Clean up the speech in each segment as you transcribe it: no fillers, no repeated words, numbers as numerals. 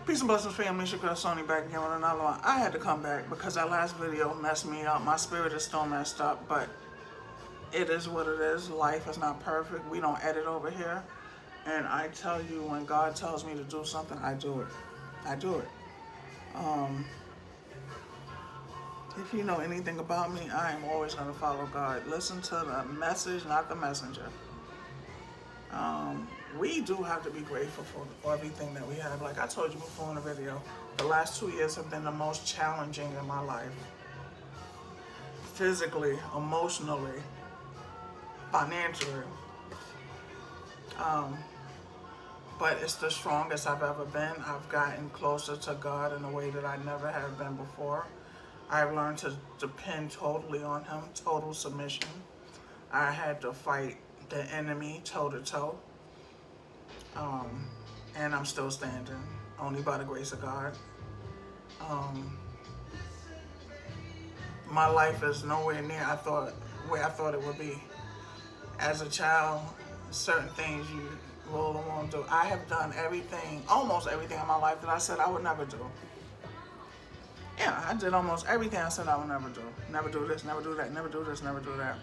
Peace and blessings, family. It's your girl Sony back again with another one. I had to come back because that last video messed me up. My spirit is still messed up, but it is what it is. Life is not perfect. We don't edit over here. And I tell you, when God tells me to do something, I do it. I do it. If you know anything about me, I am always going to follow God. Listen to the message, not the messenger. We do have to be grateful for everything that we have. Like I told you before in the video, the last 2 years have been the most challenging in my life. Physically, emotionally, financially. But it's the strongest I've ever been. I've gotten closer to God in a way that I never have been before. I've learned to depend totally on Him, total submission. I had to fight the enemy toe to toe. And I'm still standing, only by the grace of God. My life is nowhere near where I thought it would be. As a child, certain things you will and won't do. I have done everything, almost everything in my life that I said I would never do. Yeah, I did almost everything I said I would never do. Never do this, never do that, never do this, never do that.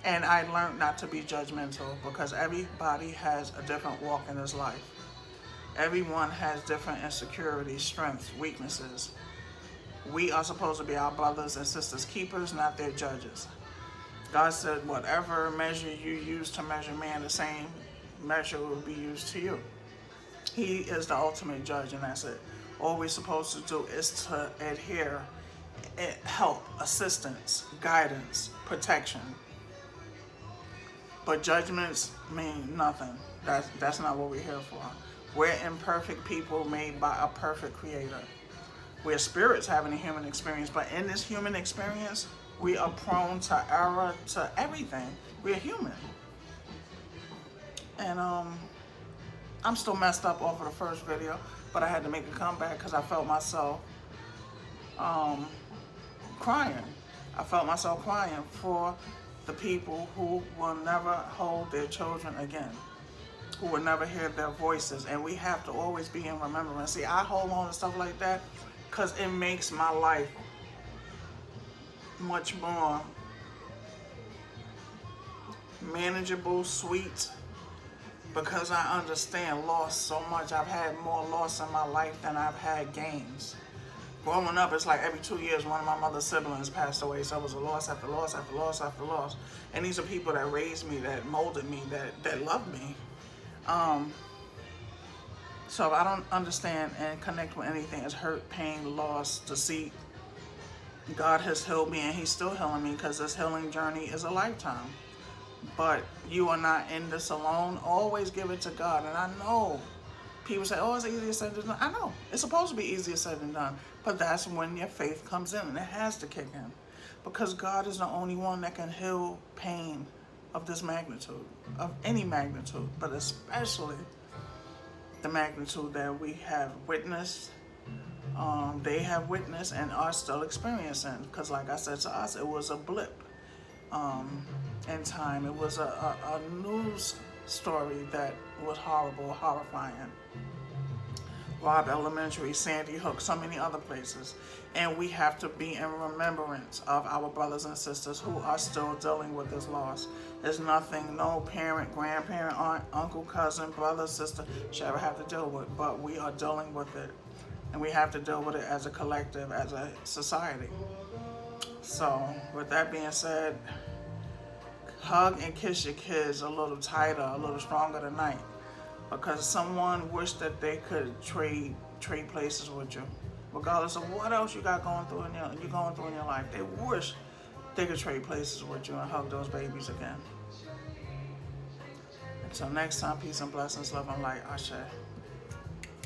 And I learned not to be judgmental because everybody has a different walk in this life. Everyone has different insecurities, strengths, weaknesses. We are supposed to be our brothers and sisters' keepers, not their judges. God said, whatever measure you use to measure man, the same measure will be used to you. He is the ultimate judge, and that's it. All we're supposed to do is to adhere, help, assistance, guidance, protection. But judgments mean nothing. That's not what we're here for. We're imperfect people made by a perfect creator. We're spirits having a human experience, but in this human experience, we are prone to error, to everything. We're human. And I'm still messed up off of the first video, but I had to make a comeback because I felt myself crying. I felt myself crying for the people who will never hold their children again, who will never hear their voices. And we have to always be in remembrance. See, I hold on to stuff like that because it makes my life much more manageable, sweet, because I understand loss so much. I've had more loss in my life than I've had gains. Growing up, it's like every 2 years, one of my mother's siblings passed away. So it was a loss after loss after loss after loss. And these are people that raised me, that molded me, that loved me. So I don't understand and connect with anything as hurt, pain, loss, deceit. God has healed me, and He's still healing me because this healing journey is a lifetime. But you are not in this alone. Always give it to God. And I know people say, oh, it's easier said than done. I know. It's supposed to be easier said than done. But that's when your faith comes in, and it has to kick in. Because God is the only one that can heal pain of this magnitude, of any magnitude, but especially the magnitude that we have witnessed, they have witnessed and are still experiencing. Because like I said, to us, it was a blip in time. It was a news story that was horrible, horrifying. Robb Elementary, Sandy Hook, so many other places. And we have to be in remembrance of our brothers and sisters who are still dealing with this loss. There's nothing no parent, grandparent, aunt, uncle, cousin, brother, sister should ever have to deal with, but we are dealing with it. And we have to deal with it as a collective, as a society. So, with that being said, hug and kiss your kids a little tighter, a little stronger tonight. Because someone wished that they could trade places with you. Regardless of what else you got going through in your life. They wish they could trade places with you and hug those babies again. Until next time, peace and blessings, love and light. Ashe.